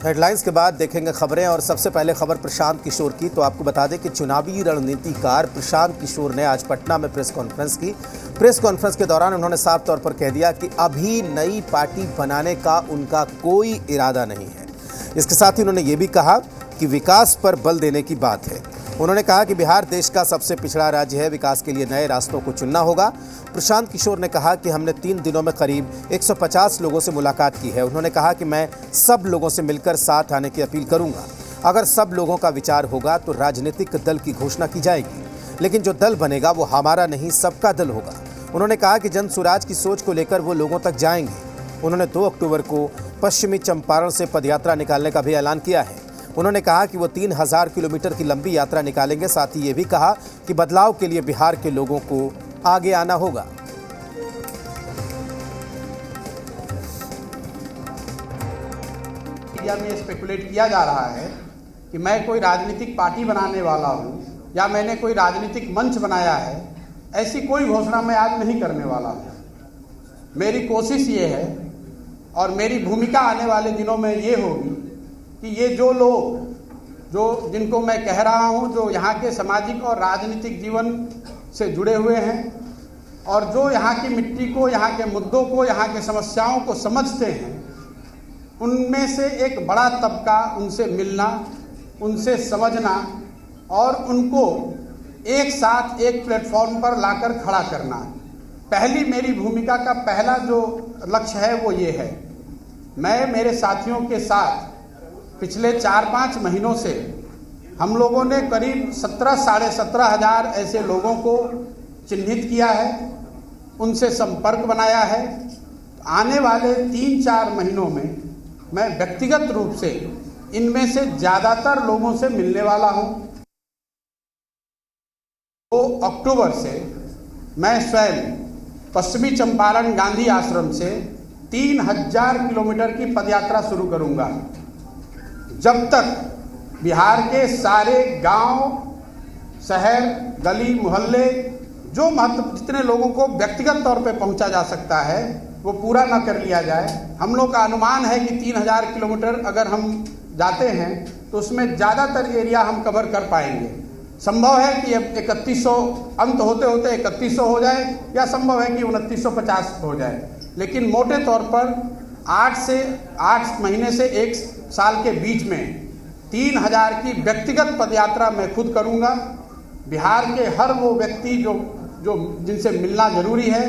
Headlines के बाद देखेंगे खबरें और सबसे पहले खबर प्रशांत किशोर की। तो आपको बता दें कि चुनावी रणनीतिकार प्रशांत किशोर ने आज पटना में प्रेस कॉन्फ्रेंस की। प्रेस कॉन्फ्रेंस के दौरान उन्होंने साफ तौर पर कह दिया कि अभी नई पार्टी बनाने का उनका कोई इरादा नहीं है। इसके साथ ही उन्होंने ये भी कहा कि विकास पर बल देने की बात है। उन्होंने कहा कि बिहार देश का सबसे पिछड़ा राज्य है, विकास के लिए नए रास्तों को चुनना होगा। प्रशांत किशोर ने कहा कि हमने 3 दिनों में करीब 150 लोगों से मुलाकात की है। उन्होंने कहा कि मैं सब लोगों से मिलकर साथ आने की अपील करूंगा। अगर सब लोगों का विचार होगा तो राजनीतिक दल की घोषणा की जाएगी, लेकिन जो दल बनेगा वो हमारा नहीं सबका दल होगा। उन्होंने कहा कि जन स्वराज की सोच को लेकर वो लोगों तक जाएंगे। उन्होंने 2 अक्टूबर को पश्चिमी चंपारण से पदयात्रा निकालने का भी ऐलान किया है। उन्होंने कहा कि वो 3000 किलोमीटर की लंबी यात्रा निकालेंगे। साथ ही ये भी कहा कि बदलाव के लिए बिहार के लोगों को आगे आना होगा। मीडिया में स्पेकुलेट किया जा रहा है कि मैं कोई राजनीतिक पार्टी बनाने वाला हूं या मैंने कोई राजनीतिक मंच बनाया है। ऐसी कोई घोषणा मैं आज नहीं करने वाला हूं। मेरी कोशिश ये है और मेरी भूमिका आने वाले दिनों में ये होगी कि ये जो लोग जिनको मैं कह रहा हूं, जो यहाँ के सामाजिक और राजनीतिक जीवन से जुड़े हुए हैं और जो यहाँ की मिट्टी को, यहाँ के मुद्दों को, यहाँ के समस्याओं को समझते हैं, उनमें से एक बड़ा तबका उनसे मिलना, उनसे समझना और उनको एक साथ एक प्लेटफॉर्म पर लाकर खड़ा करना। पहली मेरी भूमिका का पहला जो लक्ष्य है वो ये है, मैं मेरे साथियों के साथ पिछले 4-5 महीनों से हम लोगों ने करीब 17,500 ऐसे लोगों को चिन्हित किया है, उनसे संपर्क बनाया है। आने वाले 3-4 महीनों में मैं व्यक्तिगत रूप से इनमें से ज़्यादातर लोगों से मिलने वाला हूं। 2 अक्टूबर से मैं स्वयं पश्चिमी चंपारण गांधी आश्रम से 3000 किलोमीटर की पदयात्रा शुरू करूंगा। जब तक बिहार के सारे गांव, शहर, गली, मोहल्ले, जो जितने लोगों को व्यक्तिगत तौर पे पहुंचा जा सकता है वो पूरा ना कर लिया जाए। हम लोग का अनुमान है कि 3000 किलोमीटर अगर हम जाते हैं तो उसमें ज़्यादातर एरिया हम कवर कर पाएंगे। संभव है कि 3100 अंत होते होते 3100 हो जाए या संभव है कि 2950 हो जाए, लेकिन मोटे तौर पर 8 महीने से 1 साल के बीच में 3000 की व्यक्तिगत पदयात्रा मैं खुद करूंगा। बिहार के हर वो व्यक्ति जो जिनसे मिलना जरूरी है,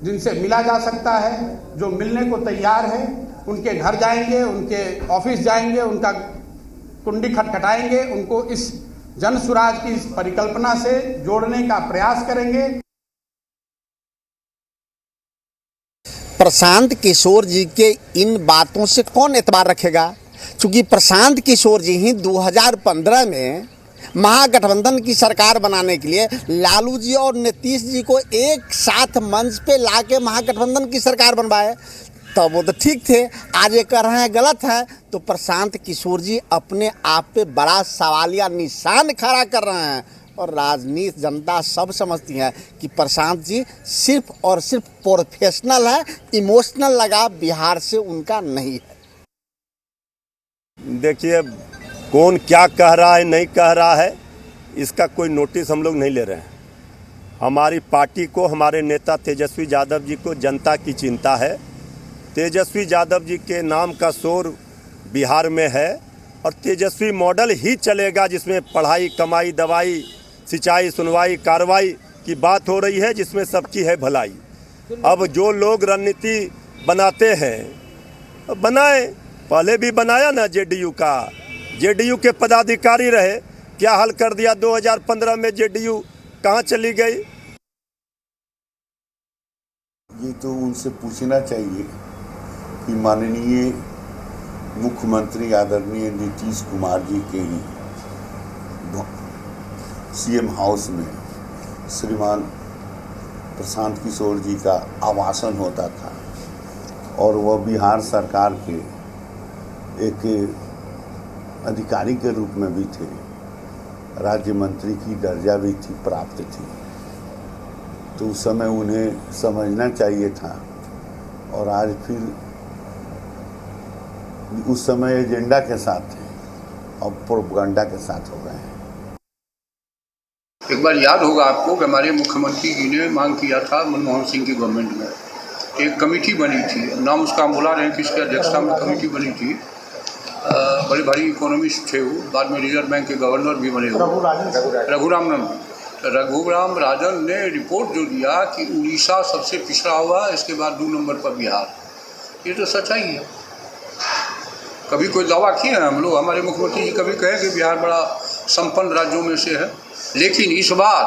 जिनसे मिला जा सकता है, जो मिलने को तैयार है, उनके घर जाएंगे, उनके ऑफिस जाएंगे, उनका कुंडी खटखटाएंगे, उनको इस जन स्वराज की इस परिकल्पना से जोड़ने का प्रयास करेंगे। प्रशांत किशोर जी के इन बातों से कौन एतबार रखेगा, क्योंकि प्रशांत किशोर जी ही 2015 में महागठबंधन की सरकार बनाने के लिए लालू जी और नीतीश जी को एक साथ मंच पे लाके महागठबंधन की सरकार बनवाए। तब वो तो ठीक थे, आज ये कर रहे हैं गलत है। तो प्रशांत किशोर जी अपने आप पे बड़ा सवालिया निशान खड़ा कर रहे हैं और राजनीति जनता सब समझती है कि प्रशांत जी सिर्फ और सिर्फ प्रोफेशनल है, इमोशनल लगाव बिहार से उनका नहीं है। देखिए, कौन क्या कह रहा है नहीं कह रहा है इसका कोई नोटिस हम लोग नहीं ले रहे हैं। हमारी पार्टी को, हमारे नेता तेजस्वी यादव जी को जनता की चिंता है। तेजस्वी यादव जी के नाम का शोर बिहार में है और तेजस्वी मॉडल ही चलेगा, जिसमें पढ़ाई, कमाई, दवाई, सिंचाई, सुनवाई, कार्रवाई की बात हो रही है, जिसमें सबकी है भलाई। अब जो लोग रणनीति बनाते हैं बनाए, पहले भी बनाया ना जेडीयू का, जेडीयू के पदाधिकारी रहे, क्या हल कर दिया 2015 में जेडीयू कहाँ चली गई। ये तो उनसे पूछना चाहिए कि माननीय मुख्यमंत्री आदरणीय नीतीश कुमार जी के ही सीएम हाउस में श्रीमान प्रशांत किशोर जी का आवासन होता था और वह बिहार सरकार के एक अधिकारी के रूप में भी थे, राज्य मंत्री की दर्जा भी थी, प्राप्त थी। तो उस समय उन्हें समझना चाहिए था और आज फिर उस समय एजेंडा के साथ थे और प्रोपगंडा के साथ हो गए हैं। एक बार याद होगा आपको कि हमारे मुख्यमंत्री जी ने मांग किया था मनमोहन सिंह की गवर्नमेंट में, एक कमेटी बनी थी, नाम उसका हम बुला रहे हैं, किसके अध्यक्षता में कमेटी बनी थी, बड़े भारी इकोनॉमिस्ट थे वो, बाद में रिजर्व बैंक के गवर्नर भी बने हुए रघुराम राजन ने रिपोर्ट जो दिया कि उड़ीसा सबसे पिछड़ा हुआ, इसके बाद 2 नंबर पर बिहार। ये तो सच्चाई है। कभी कोई दावा किए हैं हम लोग, हमारे मुख्यमंत्री जी कभी कहे कि बिहार बड़ा संपन्न राज्यों में से है, लेकिन इस बार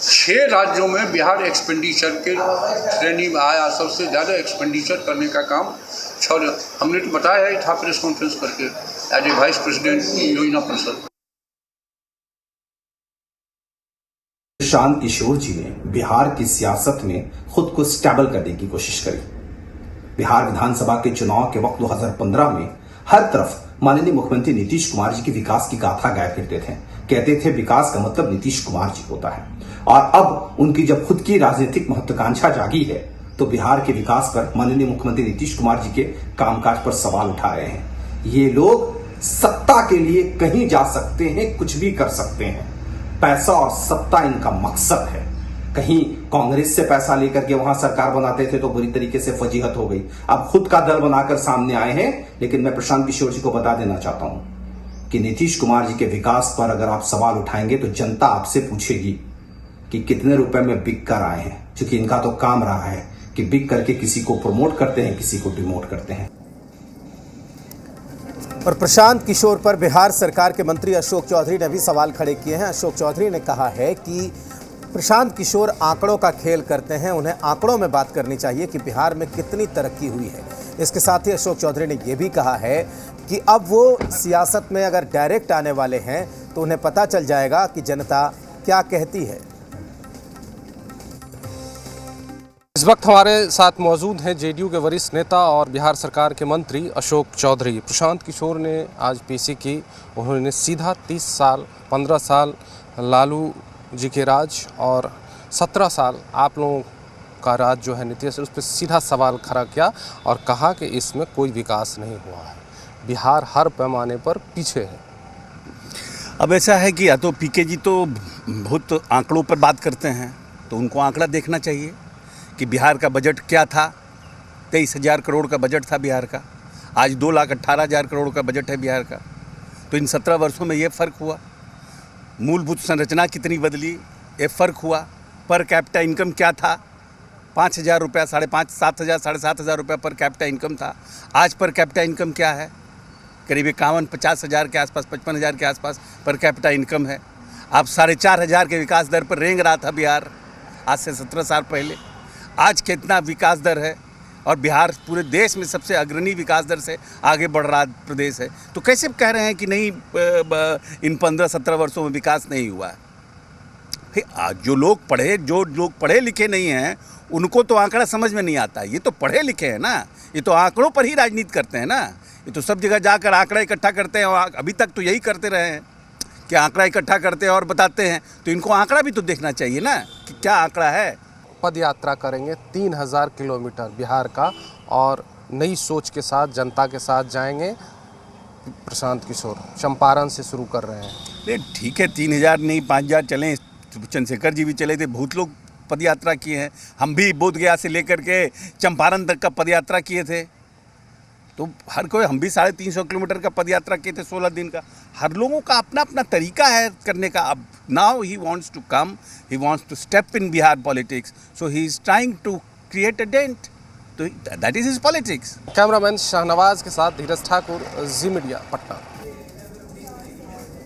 6 राज्यों में बिहार एक्सपेंडिचर के श्रेणी में आया, सबसे ज़्यादा एक्सपेंडिचर करने का काम हमने तो बताया ही था प्रेस कॉन्फ्रेंस करके एज ए वाइस प्रेसिडेंट योजना परिषद। प्रशांत किशोर जी ने बिहार की सियासत में खुद को स्टेबल करने की कोशिश करी। बिहार विधानसभा के चुनाव के वक्त 2015 में हर तरफ माननीय मुख्यमंत्री नीतीश कुमार जी की विकास की गाथा गाया करते थे, कहते थे विकास का मतलब नीतीश कुमार जी होता है। और अब उनकी जब खुद की राजनीतिक महत्वाकांक्षा जागी है तो बिहार के विकास पर माननीय मुख्यमंत्री नीतीश कुमार जी के कामकाज पर सवाल उठा रहे हैं। ये लोग सत्ता के लिए कहीं जा सकते हैं, कुछ भी कर सकते हैं, पैसा और सत्ता इनका मकसद है। कहीं कांग्रेस से पैसा लेकर के वहां सरकार बनाते थे तो बुरी तरीके से फजीहत हो गई, अब खुद का दल बनाकर सामने आए हैं। लेकिन मैं प्रशांत किशोर जी को बता देना चाहता हूं कि नीतीश कुमार जी के विकास पर अगर आप सवाल उठाएंगे तो जनता आपसे पूछेगी कि कितने रुपए में बिक कर आए हैं, क्योंकि इनका तो काम रहा है कि बिक करके किसी को प्रमोट करते हैं, किसी को डिमोट करते हैं। और प्रशांत किशोर पर बिहार सरकार के मंत्री अशोक चौधरी ने भी सवाल खड़े किए हैं। अशोक चौधरी ने कहा है कि प्रशांत किशोर आंकड़ों का खेल करते हैं, उन्हें आंकड़ों में बात करनी चाहिए कि बिहार में कितनी तरक्की हुई है। इसके साथ ही अशोक चौधरी ने यह भी कहा है कि अब वो सियासत में अगर डायरेक्ट आने वाले हैं तो उन्हें पता चल जाएगा कि जनता क्या कहती है। इस वक्त हमारे साथ मौजूद हैं जेडीयू के वरिष्ठ नेता और बिहार सरकार के मंत्री अशोक चौधरी। प्रशांत किशोर ने आज पेशी की, उन्होंने सीधा 30 साल 15 साल लालू जी के राज और 17 साल आप लोगों का राज जो है नीतीश, उस पर सीधा सवाल खड़ा किया और कहा कि इसमें कोई विकास नहीं हुआ है, बिहार हर पैमाने पर पीछे है। अब ऐसा है कि या तो पीके जी तो बहुत आंकड़ों पर बात करते हैं, तो उनको आंकड़ा देखना चाहिए कि बिहार का बजट क्या था। 23,000 करोड़ का बजट था बिहार का, आज 2,18,000 करोड़ का बजट है बिहार का। तो इन 17 वर्षों में ये फ़र्क हुआ। मूलभूत संरचना कितनी बदली, ये फ़र्क हुआ। पर कैपिटा इनकम क्या था, 5,000 रुपया, 5,500, 7,000, 7,500 रुपया पर कैपिटा इनकम था। आज पर कैपिटा इनकम क्या है, करीब 51-50,000 के आसपास, 55,000 के आसपास पर कैपिटा इनकम है। अब 4,500 के विकास दर पर रेंग रहा था बिहार आज से 17 साल पहले। आज कितना विकास दर है और बिहार पूरे देश में सबसे अग्रणी विकास दर से आगे बढ़ रहा प्रदेश है। तो कैसे कह रहे हैं कि नहीं इन 15-17 वर्षों में विकास नहीं हुआ है। फिर जो लोग पढ़े लिखे नहीं हैं उनको तो आंकड़ा समझ में नहीं आता। ये तो पढ़े लिखे हैं ना, ये तो आंकड़ों पर ही राजनीति करते हैं ना। ये तो सब जगह जाकर आंकड़ा इकट्ठा करते हैं और अभी तक तो यही करते रहे हैं कि आंकड़ा इकट्ठा करते हैं और बताते हैं। तो इनको आंकड़ा भी तो देखना चाहिए ना कि क्या आंकड़ा है। पद यात्रा करेंगे 3000 किलोमीटर बिहार का और नई सोच के साथ जनता के साथ जाएंगे। प्रशांत किशोर चंपारण से शुरू कर रहे हैं। अरे ठीक है, 3000 नहीं 5000 चलें। चंद्रशेखर जी भी चले थे, बहुत लोग पद यात्रा किए हैं। हम भी बोधगया से लेकर के चंपारण तक का पद यात्रा किए थे। तो हर कोई, हम भी 350 किलोमीटर का पद यात्रा किए थे 16 दिन का। हर लोगों का अपना अपना तरीका है करने का। अब now he wants to come, he wants to step in Bihar politics, so he is trying to create a dent. तो that is his politics. Cameraman Shahnawaz के साथ धीरज ठाकुर, जी मीडिया, पटना।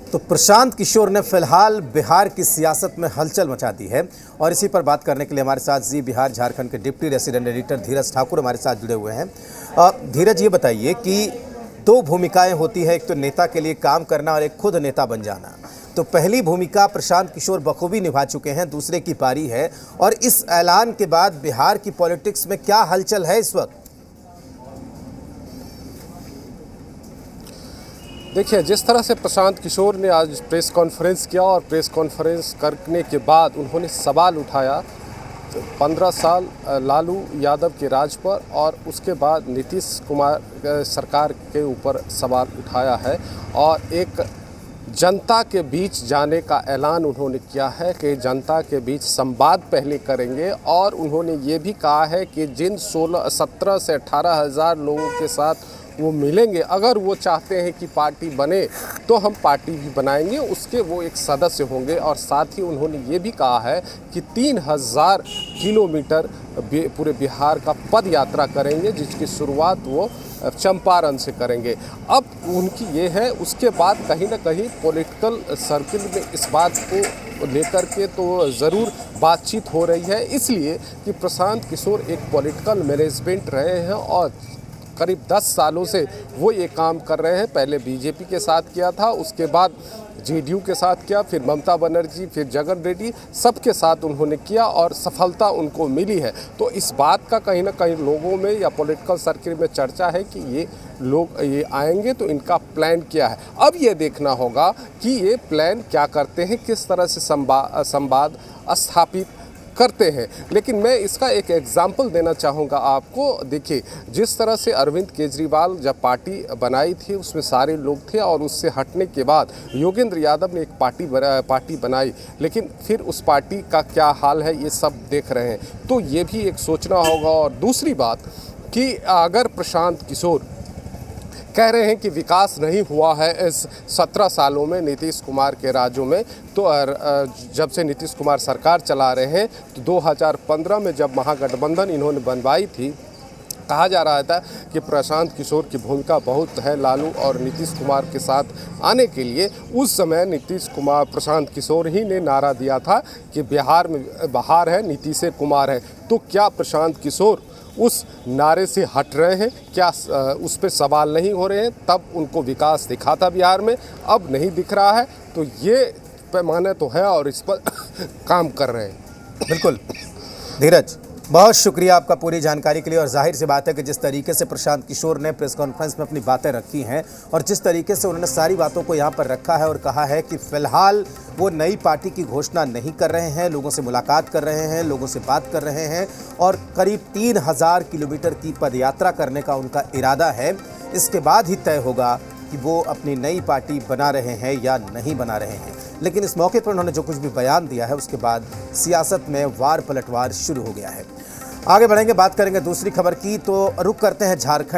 तो प्रशांत किशोर ने फिलहाल बिहार की सियासत में हलचल मचा दी है और इसी पर बात करने के लिए हमारे साथ जी बिहार झारखंड के डिप्टी रेसिडेंट एडिटर धीरज ठाकुर हमारे साथ जुड़े हुए हैं। धीरज, ये बताइए कि 2 भूमिकाएं होती है, एक तो नेता के लिए काम करना और एक खुद नेता बन जाना। तो पहली भूमिका प्रशांत किशोर बखूबी निभा चुके हैं, दूसरे की पारी है। और इस ऐलान के बाद बिहार की पॉलिटिक्स में क्या हलचल है इस वक्त? देखिए, जिस तरह से प्रशांत किशोर ने आज प्रेस कॉन्फ्रेंस किया और प्रेस कॉन्फ्रेंस करने के बाद उन्होंने सवाल उठाया, 15 साल लालू यादव के राज पर और उसके बाद नीतीश कुमार सरकार के ऊपर सवाल उठाया है और एक जनता के बीच जाने का ऐलान उन्होंने किया है कि जनता के बीच संवाद पहले करेंगे और उन्होंने ये भी कहा है कि जिन 17 से 18 हज़ार लोगों के साथ वो मिलेंगे, अगर वो चाहते हैं कि पार्टी बने तो हम पार्टी भी बनाएंगे, उसके वो एक सदस्य होंगे। और साथ ही उन्होंने ये भी कहा है कि 3000 किलोमीटर पूरे बिहार का पद यात्रा करेंगे, जिसकी शुरुआत वो चंपारण से करेंगे। अब उनकी ये है, उसके बाद कहीं ना कहीं पॉलिटिकल सर्किल में इस बात को लेकर के तो ज़रूर बातचीत हो रही है, इसलिए कि प्रशांत किशोर एक पॉलिटिकल मैनेजमेंट रहे हैं और करीब 10 सालों से वो ये काम कर रहे हैं। पहले बीजेपी के साथ किया था, उसके बाद जेडीयू के साथ किया, फिर ममता बनर्जी, फिर जगन रेड्डी, सबके साथ उन्होंने किया और सफलता उनको मिली है। तो इस बात का कहीं ना कहीं लोगों में या पॉलिटिकल सर्किल में चर्चा है कि ये लोग ये आएंगे तो इनका प्लान क्या है। अब ये देखना होगा कि ये प्लान क्या करते हैं, किस तरह से संवाद स्थापित करते हैं। लेकिन मैं इसका एक एग्जाम्पल देना चाहूँगा आपको। देखिए, जिस तरह से अरविंद केजरीवाल जब पार्टी बनाई थी उसमें सारे लोग थे और उससे हटने के बाद योगेंद्र यादव ने एक पार्टी बनाई, लेकिन फिर उस पार्टी का क्या हाल है ये सब देख रहे हैं। तो ये भी एक सोचना होगा। और दूसरी बात कि अगर प्रशांत किशोर कह रहे हैं कि विकास नहीं हुआ है इस 17 सालों में नीतीश कुमार के राज्यों में, तो जब से नीतीश कुमार सरकार चला रहे हैं, तो 2015 में जब महागठबंधन इन्होंने बनवाई थी, कहा जा रहा था कि प्रशांत किशोर की भूमिका बहुत है लालू और नीतीश कुमार के साथ आने के लिए। उस समय प्रशांत किशोर ही ने नारा दिया था कि बिहार में बहार है, नीतीश कुमार है। तो क्या प्रशांत किशोर उस नारे से हट रहे हैं? क्या उस पर सवाल नहीं हो रहे हैं? तब उनको विकास दिखा था बिहार में, अब नहीं दिख रहा है। तो ये पैमाने तो है और इस पर काम कर रहे हैं। बिल्कुल धीरज, बहुत शुक्रिया आपका पूरी जानकारी के लिए। और जाहिर सी बात है कि जिस तरीके से प्रशांत किशोर ने प्रेस कॉन्फ्रेंस में अपनी बातें रखी हैं और जिस तरीके से उन्होंने सारी बातों को यहाँ पर रखा है और कहा है कि फ़िलहाल वो नई पार्टी की घोषणा नहीं कर रहे हैं, लोगों से मुलाकात कर रहे हैं, लोगों से बात कर रहे हैं और करीब 3000 किलोमीटर की पदयात्रा करने का उनका इरादा है। इसके बाद ही तय होगा कि वो अपनी नई पार्टी बना रहे हैं या नहीं बना रहे हैं। लेकिन इस मौके पर उन्होंने जो कुछ भी बयान दिया है उसके बाद सियासत में वार पलटवार शुरू हो गया है। आगे बढ़ेंगे, बात करेंगे दूसरी खबर की। तो रुख करते हैं झारखंड